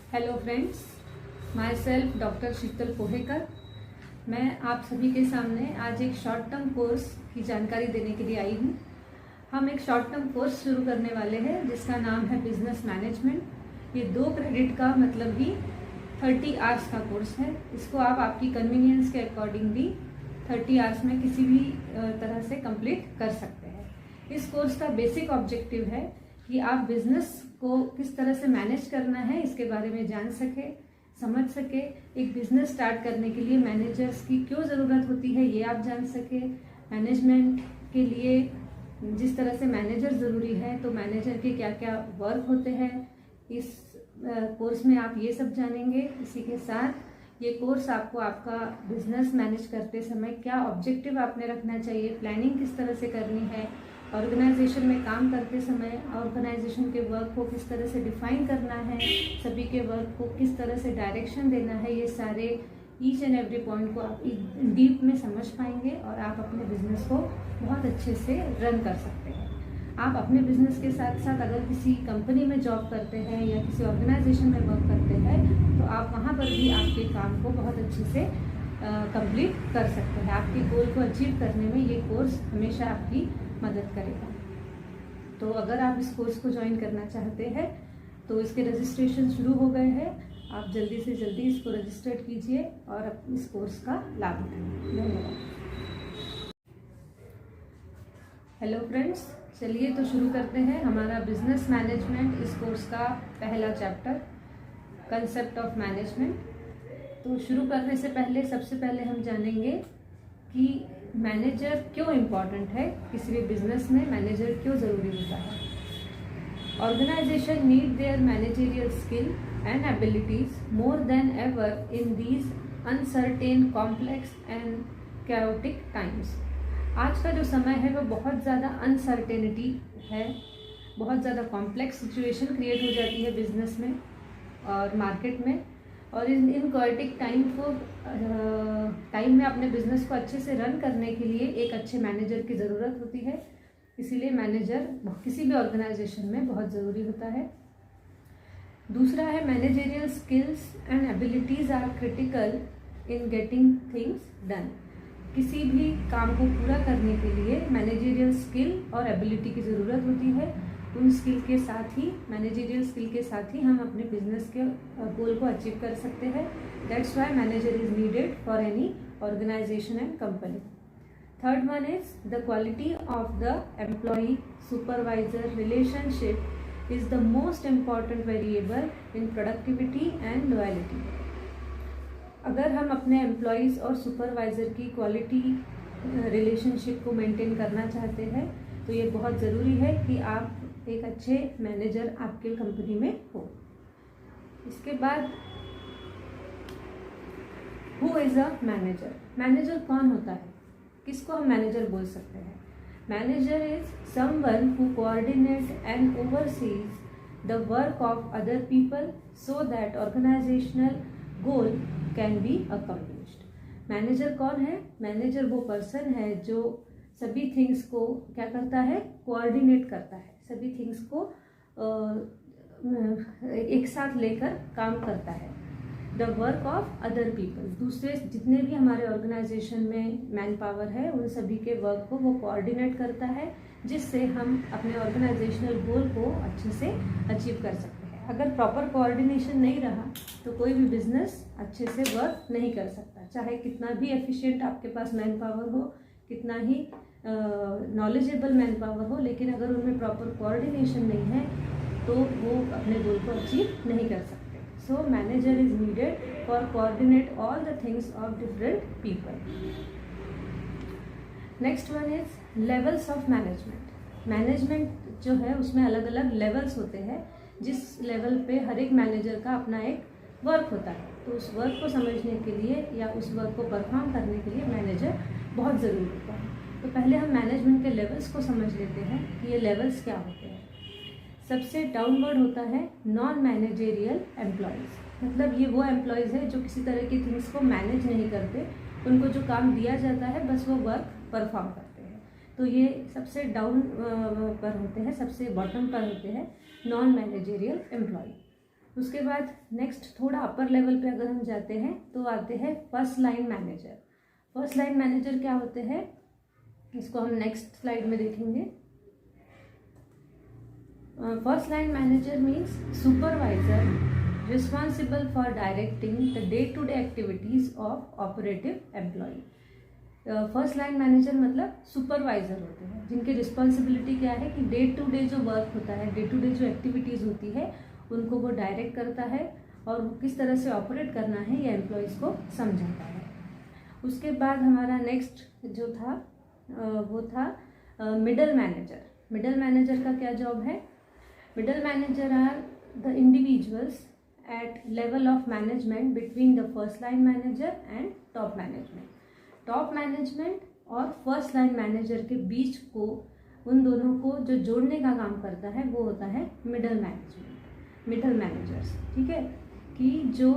Hello friends, myself doctor Sheetal Pohekar. मैं आप सभी के सामने आज एक शॉर्ट टर्म कोर्स की जानकारी देने के लिए आई हूँ। हम एक शॉर्ट टर्म कोर्स शुरू करने वाले हैं जिसका नाम है बिजनेस मैनेजमेंट। ये 2 क्रेडिट का मतलब ही 30 आवर्स का कोर्स है। इसको आप आपकी कन्वीनियंस के अकॉर्डिंग भी 30 आवर्स में किसी भी तरह से कंप्लीट कर सकते हैं। इस कोर्स का बेसिक ऑब्जेक्टिव है कि आप बिजनेस को किस तरह से मैनेज करना है इसके बारे में जान सके, समझ सके। एक बिजनेस स्टार्ट करने के लिए मैनेजर्स की क्यों ज़रूरत होती है ये आप जान सके। मैनेजमेंट के लिए जिस तरह से मैनेजर ज़रूरी है तो मैनेजर के क्या क्या वर्क होते हैं, इस कोर्स में आप ये सब जानेंगे। इसी के साथ ये कोर्स आपको आपका बिजनेस मैनेज करते समय क्या ऑब्जेक्टिव आपने रखना चाहिए, प्लानिंग किस तरह से करनी है, ऑर्गेनाइजेशन में काम करते समय ऑर्गेनाइजेशन के वर्क को किस तरह से डिफाइन करना है, सभी के वर्क को किस तरह से डायरेक्शन देना है, ये सारे ईच एंड एवरी पॉइंट को आप डीप में समझ पाएंगे और आप अपने बिजनेस को बहुत अच्छे से रन कर सकते हैं। आप अपने बिजनेस के साथ साथ अगर किसी कंपनी में जॉब करते हैं या किसी ऑर्गेनाइजेशन में वर्क करते हैं तो आप वहाँ पर भी आपके काम को बहुत अच्छे से कंप्लीट कर सकते हैं। आपके गोल को अचीव करने में ये कोर्स हमेशा आपकी मदद करेगा। तो अगर आप इस कोर्स को ज्वाइन करना चाहते हैं तो इसके रजिस्ट्रेशन शुरू हो गए हैं। आप जल्दी से जल्दी इसको रजिस्टर्ड कीजिए और इस कोर्स का लाभ उठाइए। धन्यवाद। हेलो फ्रेंड्स, चलिए तो शुरू करते हैं हमारा बिजनेस मैनेजमेंट इस कोर्स का पहला चैप्टर, कंसेप्ट ऑफ मैनेजमेंट। तो शुरू करने से पहले सबसे पहले हम जानेंगे कि मैनेजर क्यों इम्पॉर्टेंट है। किसी भी बिजनेस में मैनेजर क्यों ज़रूरी होता है। Organisation need their managerial skill and abilities more than ever in these uncertain, complex and chaotic times. आज का जो समय है वो बहुत ज़्यादा अनसर्टेनिटी है, बहुत ज़्यादा कॉम्प्लेक्स सिचुएशन क्रिएट हो जाती है बिजनेस में और मार्केट में। और इन कॉएटिक टाइम में अपने बिजनेस को अच्छे से रन करने के लिए एक अच्छे मैनेजर की ज़रूरत होती है। इसीलिए मैनेजर किसी भी ऑर्गेनाइजेशन में बहुत ज़रूरी होता है। दूसरा है managerial skills and abilities are critical in getting things done. किसी भी काम को पूरा करने के लिए मैनेजरियल स्किल और एबिलिटी की ज़रूरत होती है। उन स्किल के साथ ही, मैनेजरियल स्किल के साथ ही हम अपने बिजनेस के गोल को अचीव कर सकते हैं। That's why manager is needed for any organisation and company. Third one is the quality of the employee supervisor relationship is the most important variable in productivity and loyalty. अगर हम अपने employees और supervisor की quality relationship को maintain करना चाहते हैं तो ये बहुत ज़रूरी है कि आप एक अच्छे मैनेजर आपके कंपनी में हो। इसके बाद who is a manager. Manager कौन होता है, किसको हम मैनेजर बोल सकते हैं। Manager is someone who coordinate and oversees the work of other people so that organisational goal can be accomplished. Manager कौन है? मैनेजर वो पर्सन है जो सभी थिंग्स को क्या करता है, कोऑर्डिनेट करता है, सभी थिंग्स को एक साथ लेकर काम करता है। The work of other people, दूसरे जितने भी हमारे ऑर्गेनाइजेशन में मैन पावर है उन सभी के वर्क को वो कोऑर्डिनेट करता है, जिससे हम अपने ऑर्गेनाइजेशनल गोल को अच्छे से अचीव कर सकते हैं। अगर प्रॉपर कोऑर्डिनेशन नहीं रहा तो कोई भी बिजनेस अच्छे से वर्क नहीं कर सकता। चाहे कितना भी एफिशिएंट आपके पास मैन पावर हो, कितना ही नॉलेजेबल मैन पावर हो, लेकिन अगर उनमें प्रॉपर कोऑर्डिनेशन नहीं है तो वो अपने गोल को अचीव नहीं कर सकते। So manager is needed for coordinate all the things of different people. Next one is levels of management. Management जो है उसमें अलग अलग लेवल्स होते हैं, जिस लेवल पे हर एक मैनेजर का अपना एक वर्क होता है। तो उस वर्क को समझने के लिए या उस वर्क को परफॉर्म करने के लिए मैनेजर बहुत ज़रूरी होता है। तो पहले हम मैनेजमेंट के लेवल्स को समझ लेते हैं कि ये लेवल्स क्या होते हैं। सबसे डाउनवर्ड होता है नॉन मैनेजेरियल एम्प्लॉयज़। मतलब ये वो एम्प्लॉयज़ है जो किसी तरह की थिंग्स को मैनेज नहीं करते, उनको जो काम दिया जाता है बस वो वर्क परफॉर्म करते हैं। तो ये सबसे डाउन पर होते हैं, सबसे बॉटम पर होते हैं नॉन मैनेजेरियल एम्प्लॉय। उसके बाद नेक्स्ट थोड़ा अपर लेवल पे अगर हम जाते हैं तो आते हैं first line manager. First line manager क्या होते हैं, इसको हम नेक्स्ट स्लाइड में देखेंगे। First line manager means supervisor responsible for directing the day to day activities of operative employ. First line manager मतलब सुपरवाइजर होते हैं, जिनकी रिस्पॉन्सिबिलिटी क्या है कि डे टू डे जो वर्क होता है, डे टू डे जो एक्टिविटीज़ होती है, उनको वो डायरेक्ट करता है और किस तरह से ऑपरेट करना है ये एम्प्लॉयज़ को समझाता है। उसके बाद हमारा नेक्स्ट जो था वो था मिडल मैनेजर। मिडल मैनेजर का क्या जॉब है? Middle manager are the individuals at level of management between the first line manager and top management. Top management और फर्स्ट लाइन मैनेजर के बीच को, उन दोनों को जो जोड़ने का काम करता है वो होता है मिडल मैनेजमेंट, मिडल मैनेजर्स। ठीक है, कि जो